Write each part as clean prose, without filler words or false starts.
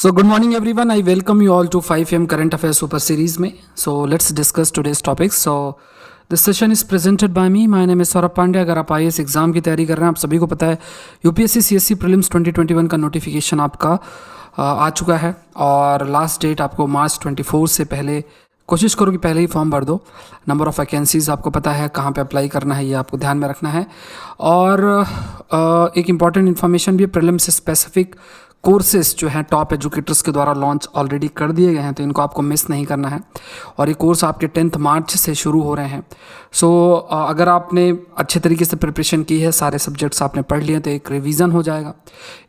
So good morning everyone. I welcome you all to 5 am current affairs super series में. So let's discuss today's topics. So this session is presented by me. My name is Saurabh Pandey. अगर आप IAS exam की तैयारी कर रहे हैं, आप सभी को पता है यूपीएससी सीएससी प्रीलिम्स 2021 का नोटिफिकेशन आपका आ चुका है और लास्ट डेट आपको मार्च 24 से पहले कोशिश करो कि पहले ही फॉर्म भर दो. नंबर ऑफ़ वैकेंसीज़ आपको पता है, कहाँ पे अप्लाई करना है ये आपको ध्यान में रखना है. और एक इम्पॉर्टेंट इन्फॉर्मेशन भी है, प्रीलिम्स से स्पेसिफिक कोर्सेज जो हैं टॉप एजुकेटर्स के द्वारा लॉन्च ऑलरेडी कर दिए गए हैं, तो इनको आपको मिस नहीं करना है. और ये कोर्स आपके 10 मार्च से शुरू हो रहे हैं. सो अगर आपने अच्छे तरीके से प्रिपरेशन की है, सारे सब्जेक्ट्स आपने पढ़ लिए, तो एक रिवीजन हो जाएगा.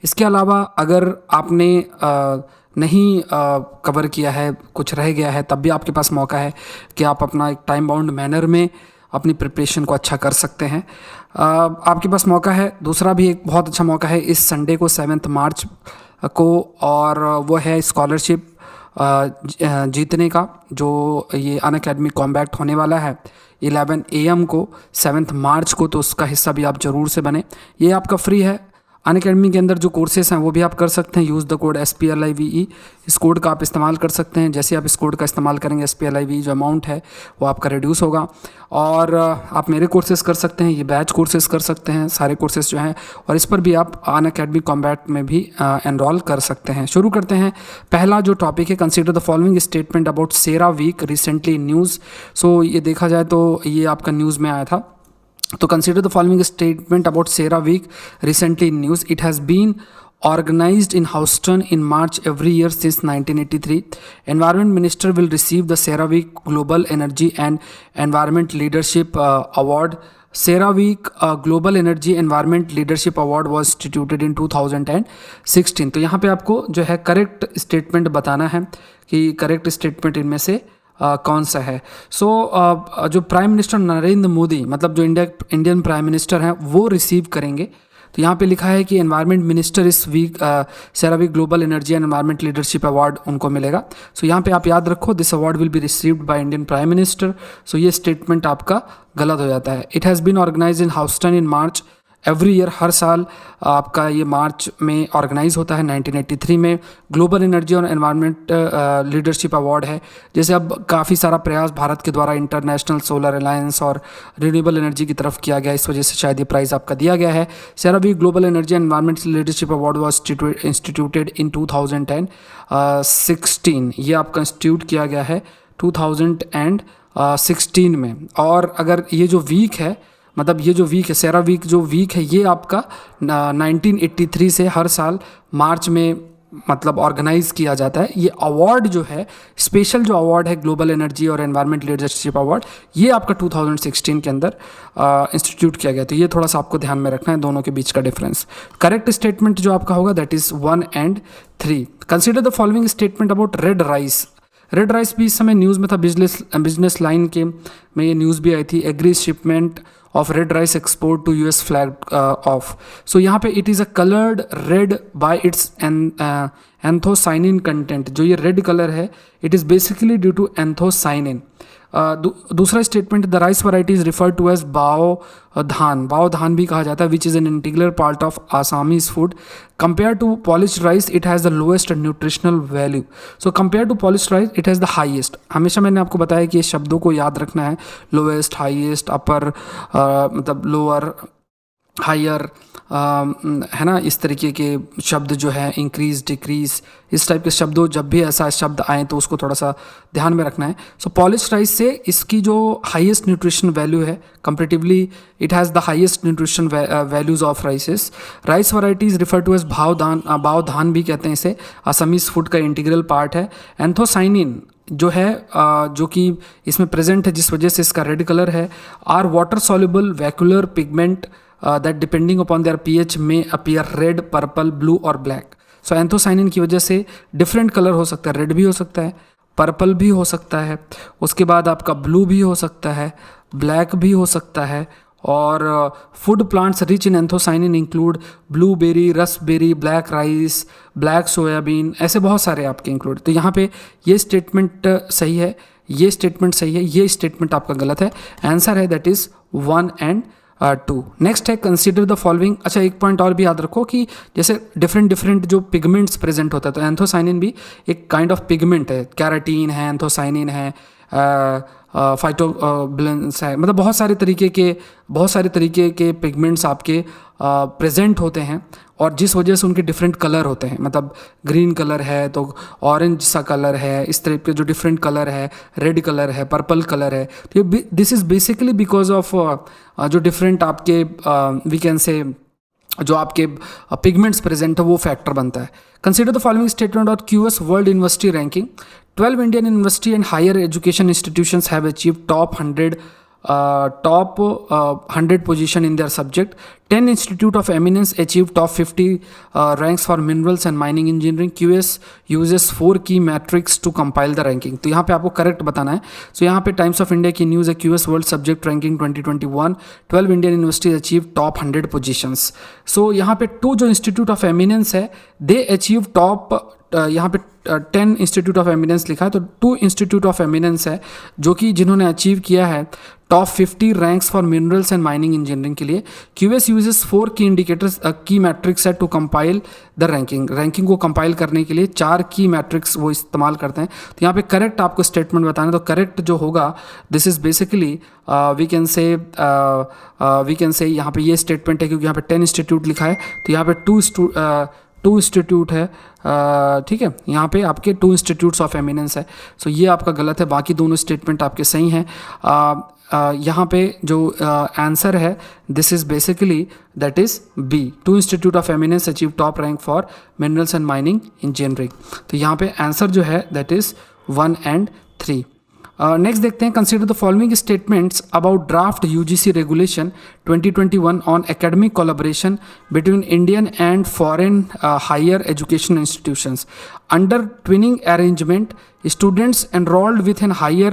इसके अलावा अगर आपने नहीं कवर किया है, कुछ रह गया है, तब भी आपके पास मौका है कि आप अपना एक टाइम बाउंड मैनर में अपनी प्रिपरेशन को अच्छा कर सकते हैं. आपके पास मौका है. दूसरा भी एक बहुत अच्छा मौका है इस संडे को 7 मार्च को, और वो है स्कॉलरशिप जीतने का, जो ये अनअकैडमी कॉम्बैक्ट होने वाला है 11 AM को 7 मार्च को. तो उसका हिस्सा भी आप ज़रूर से बने. ये आपका फ्री है. अनअकैडमी के अंदर जो कोर्सेस हैं वो भी आप कर सकते हैं. Use the code SPLIVE. इस कोड का आप इस्तेमाल कर सकते हैं. जैसे आप इस कोड का इस्तेमाल करेंगे, SPLIVE जो अमाउंट है वो आपका रिड्यूस होगा. और आप मेरे कोर्सेज़ कर सकते हैं, ये बैच कोर्सेज़ कर सकते हैं, सारे कोर्सेज़ जो हैं. और इस पर भी आप अनअकैडमी कॉम्बैक्ट में भी एनरोल कर सकते हैं. शुरू करते हैं. पहला जो टॉपिक है, consider the following statement about CERA week recently in news. So ये देखा जाए तो ये आपका न्यूज़ में आया था. तो consider the following statement about Sera Week recently in news. It has been organized in Houston in March every year since 1983. Environment Minister will receive the Sera Week Global Energy and Environment Leadership Award. Sera Week Global Energy Environment Leadership Award was instituted in 2016. तो यहाँ पे आपको जो है correct statement बताना है कि correct statement इनमें से कौन सा है. सो जो प्राइम मिनिस्टर नरेंद्र मोदी, मतलब जो इंडियन प्राइम मिनिस्टर हैं, वो रिसीव करेंगे. तो यहाँ पे लिखा है कि एनवायरनमेंट मिनिस्टर इस week CERA week global energy and environment leadership award उनको मिलेगा. सो यहाँ पे आप याद रखो, this award will be received by Indian prime minister. So ये स्टेटमेंट आपका गलत हो जाता है. It has been organise in Houston in March every year. हर साल आपका ये मार्च में ऑर्गेनाइज होता है. 1983 में ग्लोबल एनर्जी और एनवायरनमेंट लीडरशिप अवार्ड है. जैसे अब काफ़ी सारा प्रयास भारत के द्वारा इंटरनेशनल सोलर अलायंस और रिन्यूएबल एनर्जी की तरफ किया गया, इस वजह से शायद ये प्राइज़ आपका दिया गया है. CERA week global energy and environment leadership award was instituted in 2016. ये आपका इंस्टीट्यूट किया गया है 2016 में. और अगर ये जो वीक है, मतलब ये जो वीक है, सेरा वीक जो वीक है, ये आपका 1983 से हर साल मार्च में मतलब ऑर्गेनाइज किया जाता है. ये अवार्ड जो है, स्पेशल जो अवार्ड है ग्लोबल एनर्जी और एनवायरनमेंट लीडरशिप अवार्ड, ये आपका 2016 के अंदर इंस्टीट्यूट किया गया. तो ये थोड़ा सा आपको ध्यान में रखना है, दोनों के बीच का डिफरेंस. करेक्ट स्टेटमेंट जो आपका होगा that is 1 and 3. Consider the following statement about red rice. Red rice भी इस समय न्यूज़ में था. बिजनेस लाइन के में ये न्यूज़ भी आई थी. Agri shipment of red rice export to US flag off. So यहाँ पे it is a colored red by its anthocyanin content. जो ये red color है, it is basically due to anthocyanin. दूसरा statement, the rice variety is referred to as Bao Dhan. Bao Dhan भी कहा जाता है, which is an integral part of Assamese food. Compare to polished rice it has the lowest nutritional value. So compare to polished rice it has the highest. हमेशा मैंने आपको बताया कि ये शब्दों को याद रखना है. लोएस्ट, हाईएस्ट, अपर, मतलब लोअर, हायर, है ना, इस तरीके के शब्द जो है, इंक्रीज, डिक्रीज, इस टाइप के शब्दों, जब भी ऐसा शब्द आए तो उसको थोड़ा सा ध्यान में रखना है. सो पॉलिश्ड राइस से इसकी जो हाईएस्ट न्यूट्रिशन वैल्यू है, comparatively it has the highest nutrition values of rices. Rice varieties refer to as Bao Dhan भी कहते हैं इसे. असमीज फूड का इंटीग्रल पार्ट है. एंथोसाइनिन जो है, जो कि इसमें प्रेजेंट है, जिस वजह से इसका रेड कलर है, are water soluble vacuolar pigment that depending upon their pH may appear red, purple, blue और black. So एंथोसाइनिन की वजह से डिफरेंट कलर हो सकता है. रेड भी हो सकता है, पर्पल भी हो सकता है, उसके बाद आपका ब्लू भी हो सकता है, ब्लैक भी हो सकता है. और food plants rich in anthocyanin include blueberry, raspberry, black rice, black soybean, ऐसे बहुत सारे आपके इंक्लूड. तो यहाँ पे ये स्टेटमेंट सही है, ये स्टेटमेंट सही है, ये स्टेटमेंट आपका गलत है. आंसर है दैट इज़ 1 and 2। नेक्स्ट है कंसीडर द फॉलोइंग। अच्छा, एक पॉइंट और भी याद रखो कि जैसे डिफरेंट जो पिगमेंट्स प्रेजेंट होता है, तो एंथोसाइनिन भी एक काइंड ऑफ पिगमेंट है। कैराटीन है, एंथोसाइनिन है, फाइटोबिलेंस है, मतलब बहुत सारे तरीके के पिगमेंट्स आपके प्रेजेंट होते हैं, और जिस वजह से उनके डिफरेंट कलर होते हैं। मतलब ग्रीन कलर है तो ऑरेंज सा कलर है, इस तरह के जो डिफरेंट कलर है, रेड कलर है, पर्पल कलर है। तो ये this is basically because of जो डिफरेंट आपके वी कैन से जो आपके पिगमेंट्स प्रेजेंट है, वो फैक्टर बनता है। Consider the following statement of QS world university ranking. 12 Indian university and higher education institutions have achieved top 100 position in their subject. 10 Institute of Eminence achieved top 50 ranks for minerals and mining engineering. QS uses 4 key metrics to compile the ranking. तो यहाँ पे आपको correct बताना है। So यहाँ पे times of India की news है, QS world subject ranking 2021, 12 Indian universities achieve top 100 positions. So यहाँ पे 2 जो इंस्टीट्यूट ऑफ एमिनेंस है, दे अचीव टॉप, यहाँ पे 10 इंस्टीट्यूट ऑफ एमिनेंस लिखा है, तो 2 इंस्टीट्यूट ऑफ एमिनेंस है जो कि जिन्होंने अचीव किया है top 50 ranks for minerals and mining engineering के लिए। QS यूजेस 4 की इंडिकेटर्स की मैट्रिक्स है टू कंपाइल द रैंकिंग को कंपाइल करने के लिए 4 की मैट्रिक्स वो इस्तेमाल करते हैं। तो यहाँ पे करेक्ट आपको स्टेटमेंट बताना है, तो करेक्ट जो होगा this is basically we can say यहाँ पे ये स्टेटमेंट है, क्योंकि यहाँ पे 10 इंस्टीट्यूट लिखा है, तो यहाँ पे 2 इंस्टीट्यूट है, ठीक है, यहाँ पे आपके 2 इंस्टीट्यूट्स ऑफ एमिनेंस है। सो ये आपका गलत है, बाकी दोनों स्टेटमेंट आपके सही हैं। यहाँ पे जो आंसर है this is basically that is B, 2 institute of eminence achieve top rank for minerals and mining engineering. तो यहाँ पे आंसर जो है दैट इज़ 1 and 3। नेक्स्ट देखते हैं, consider the following statements about draft UGC regulation 2021 on academic collaboration between Indian and foreign higher education institutions. Under twinning arrangement, students enrolled within higher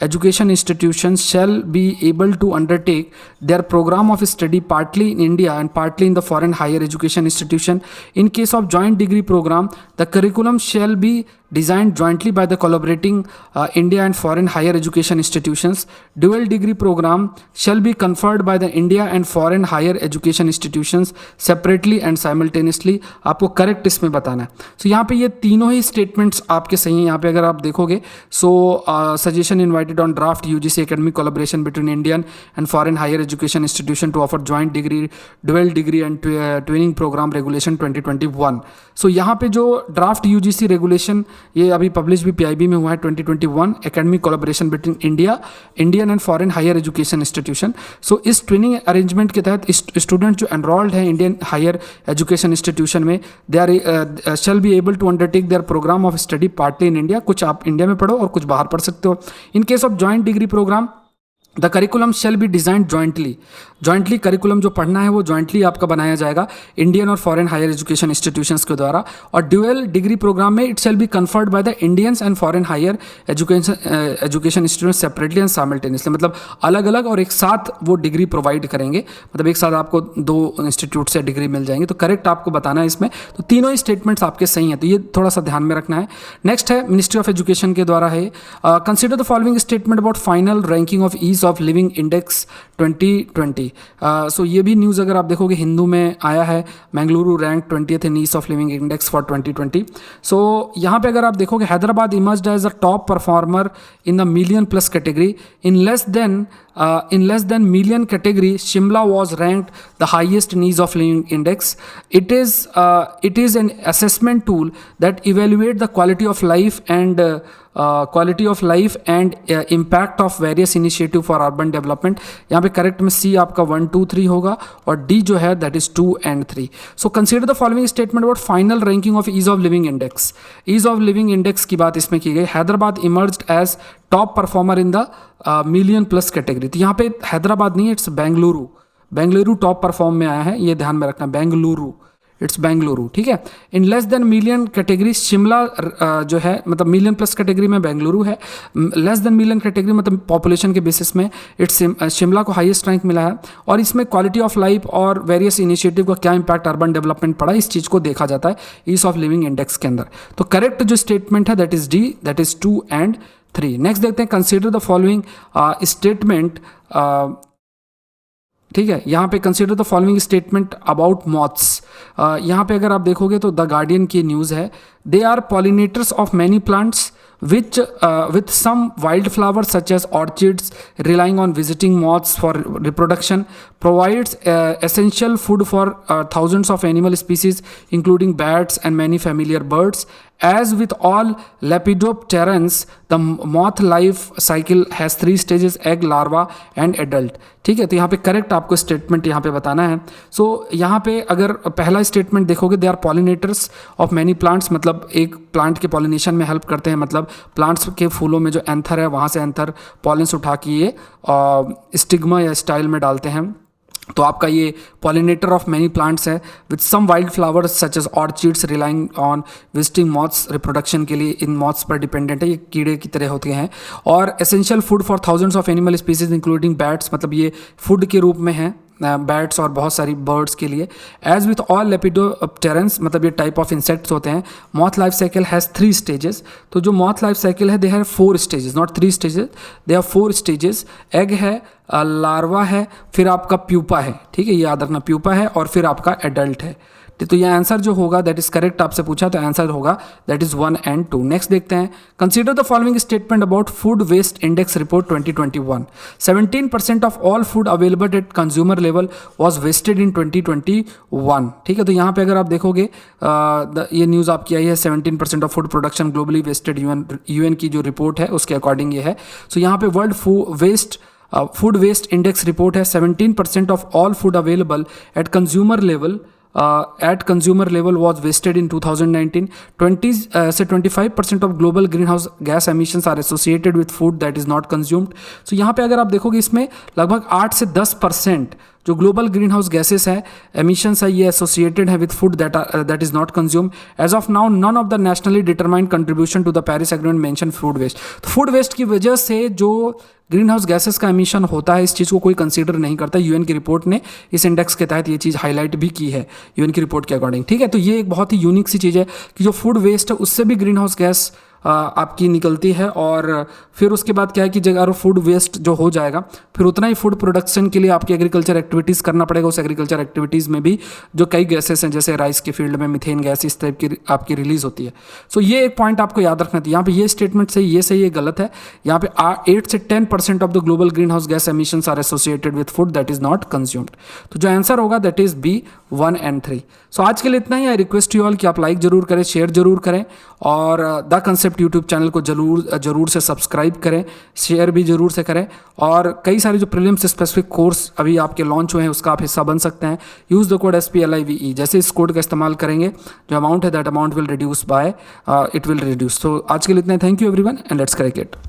education institutions shall be able to undertake their program of study partly in India and partly in the foreign higher education institution. In case of joint degree program, the curriculum shall be designed jointly by the collaborating India and foreign higher education institutions. Dual degree program shall be conferred by the India and foreign higher education institutions separately and simultaneously. आपको correct इसमें बताना है। So यहाँ पे ये तीनों ही statements आपके सही हैं। यहाँ पे अगर आप देखोगे, so suggestion invited on draft UGC academic collaboration between Indian and foreign higher education institution to offer joint degree, dual degree and training programme regulation 2021। So यहाँ पे जो ड्राफ्ट UGC रेगुलेशन ये अभी पब्लिश भी PIB में हुआ है 2021, academic collaboration between Indian and foreign higher education institution. So इस ट्रेनिंग अरेंजमेंट के तहत स्टूडेंट जो एनरोल्ड है इंडियन हायर एजुकेशन इंस्टीट्यूशन में, they are shall be able to undertake their program of study partly in India. कुछ आप India में पढ़ो और कुछ बाहर पढ़ सकते हो। In case of joint degree program, the curriculum shall be designed jointly curriculum जो पढ़ना है वो जॉइंटली आपका बनाया जाएगा इंडियन और फॉरेन हायर एजुकेशन इंस्टीट्यूशंस के द्वारा। और ड्यूअल डिग्री प्रोग्राम में it shall be conferred by the Indians and foreign higher education institution separately and simultaneously, मतलब अलग अलग और एक साथ वो डिग्री प्रोवाइड करेंगे, मतलब एक साथ आपको 2 इंस्टीट्यूट से डिग्री मिल जाएंगी। तो करेक्ट आपको बताना है इसमें। तो तीनों ही स्टेटमेंट्स आपके सही हैं, तो ये थोड़ा सा ध्यान में रखना है। नेक्स्ट है मिनिस्ट्री ऑफ एजुकेशन के द्वारा है, consider the following statement about final ranking of ease of living index 2020। सो ये भी न्यूज़ अगर आप देखोगे हिंदू में आया है, Mangaluru rank 20th in ease of living index for 2020। सो यहाँ पे अगर आप देखोगे Hyderabad emerged as a top performer in the million plus category. in less than million category, Shimla was ranked the highest in ease of living index. It is an assessment tool that evaluate the quality of life and impact of various initiative for urban development. यहाँ पे correct में C आपका 1, 2, 3 होगा और D जो है that is 2 and 3. So consider the following statement about final ranking of ease of living index. Ease of living index की बात इसमें की गई। Hyderabad emerged as top performer in the million plus category. तो यहाँ पे हैदराबाद नहीं, इट्स बेंगलुरु टॉप परफॉर्म में आया है, ये ध्यान में रखना। इट्स बेंगलुरु, ठीक है। In less than million category Shimla जो है, मतलब मिलियन प्लस कैटेगरी में बेंगलुरु है। लेस देन मिलियन कैटेगरी मतलब पॉपुलेशन के बेसिस में इट्स शिमला को हाईएस्ट रैंक मिला है। और इसमें क्वालिटी ऑफ लाइफ और वेरियस इनिशिएटिव का क्या इंपैक्ट अर्बन डेवलपमेंट पड़ा, इस चीज़ को देखा जाता है ईज ऑफ लिविंग इंडेक्स के अंदर। तो करेक्ट जो स्टेटमेंट है that is D, that is 2 and 3। Next देखते हैं, कंसीडर द फॉलोइंग स्टेटमेंट, ठीक है। यहाँ पे consider the following statement about moths. यहाँ पे अगर आप देखोगे तो द गार्डियन की न्यूज़ है, they are pollinators of many plants which with some wildflowers such as orchids relying on visiting moths for reproduction, provides essential food for thousands of animal species including bats and many familiar birds. As with all lepidopterans, the moth life cycle has 3 stages: egg, larva and adult। ठीक है, तो यहाँ पे correct आपको statement यहाँ पे बताना है। सो यहाँ पे अगर पहला स्टेटमेंट देखोगे, they are pollinators of many plants, मतलब एक प्लांट के पॉलिनेशन में हेल्प करते हैं, मतलब प्लांट्स के फूलों में जो एंथर है वहाँ से एंथर पॉलिन्स उठा के ये स्टिग्मा या स्टाइल में डालते हैं। तो आपका ये पॉलिनेटर ऑफ मैनी प्लांट्स है, with some wild flowers such as orchids relying on visiting moths, reproduction के लिए इन मॉथ्स पर डिपेंडेंट है, ये कीड़े की तरह होते हैं। और essential food for thousands of animal species including bats, मतलब ये फूड के रूप में है बैट्स और बहुत सारी बर्ड्स के लिए। एज विथ ऑल लेपिडोप्टेरन्स, मतलब ये टाइप ऑफ इंसेक्ट्स होते हैं। Moth life cycle has 3 stages. तो जो मॉथ लाइफ साइकिल है, they have 4 stages, not 3 stages, they have 4 stages. Egg है, लार्वा है, फिर आपका प्यूपा है, ठीक है, ये याद रखना, प्यूपा है, और फिर आपका एडल्ट है। तो ये आंसर जो होगा दैट इज करेक्ट, आपसे पूछा तो आंसर होगा दैट इज 1 and 2। नेक्स्ट देखते हैं, consider the following statement about food waste index report 2021। 17% of all food available at consumer level was wasted in 2021। ठीक है, तो यहाँ पे अगर आप देखोगे ये न्यूज़ आपकी आई है, 17% of food production globally wasted, UN की जो रिपोर्ट है उसके अकॉर्डिंग ये है। सो यहाँ पे world food waste index report है, 17% of all food available at consumer level was wasted in 2019. 25% of global greenhouse gas emissions are associated with food that is not consumed. So यहाँ पे अगर आप देखोगे इसमें लगभग 8 से 10% जो ग्लोबल ग्रीन हाउस गैसेस है, एमिशंस है, ये एसोसिएटेड है with food that is not consume. As of now none of the nationally determined contribution to the Paris agreement mention food waste. तो फूड वेस्ट की वजह से जो ग्रीन हाउस गैसेस का एमिशन होता है, इस चीज़ को कोई कंसीडर नहीं करता। यूएन की रिपोर्ट ने इस इंडेक्स के तहत ये चीज़ हाईलाइट भी की है यूएन की रिपोर्ट के अकॉर्डिंग। ठीक है, तो ये एक बहुत ही यूनिक सी चीज़ है कि जो फूड वेस्ट है उससे भी ग्रीन हाउस गैस आपकी निकलती है। और फिर उसके बाद क्या है कि अगर फूड वेस्ट जो हो जाएगा, फिर उतना ही फूड प्रोडक्शन के लिए आपकी एग्रीकल्चर एक्टिविटीज़ करना पड़ेगा। उस एग्रीकल्चर एक्टिविटीज़ में भी जो कई गैसेस हैं, जैसे राइस के फील्ड में मीथेन गैस इस टाइप की आपकी रिलीज होती है। सो ये एक पॉइंट आपको याद रखना था। यहाँ पे ये स्टेटमेंट सही, ये गलत है। यहाँ पे 8 से 10% of the global green house gas emissions are associated with food that is not consumed. तो जो आंसर होगा that is B 1 and 3। So आज के लिए इतना ही। आई रिक्वेस्ट यू ऑल कि आप लाइक जरूर करें, शेयर जरूर करें, और द कंसेप्ट यूट्यूब चैनल को जरूर से सब्सक्राइब करें, शेयर भी जरूर से करें। और कई सारे जो प्रीलिम्स स्पेसिफिक कोर्स अभी आपके लॉन्च हुए हैं उसका आप हिस्सा बन सकते हैं। Use the code SPLIVE। जैसे इस कोड का इस्तेमाल करेंगे, जो अमाउंट है that amount will reduce by it will reduce. तो आज के लिए इतना। Thank you everyone and let's crack it.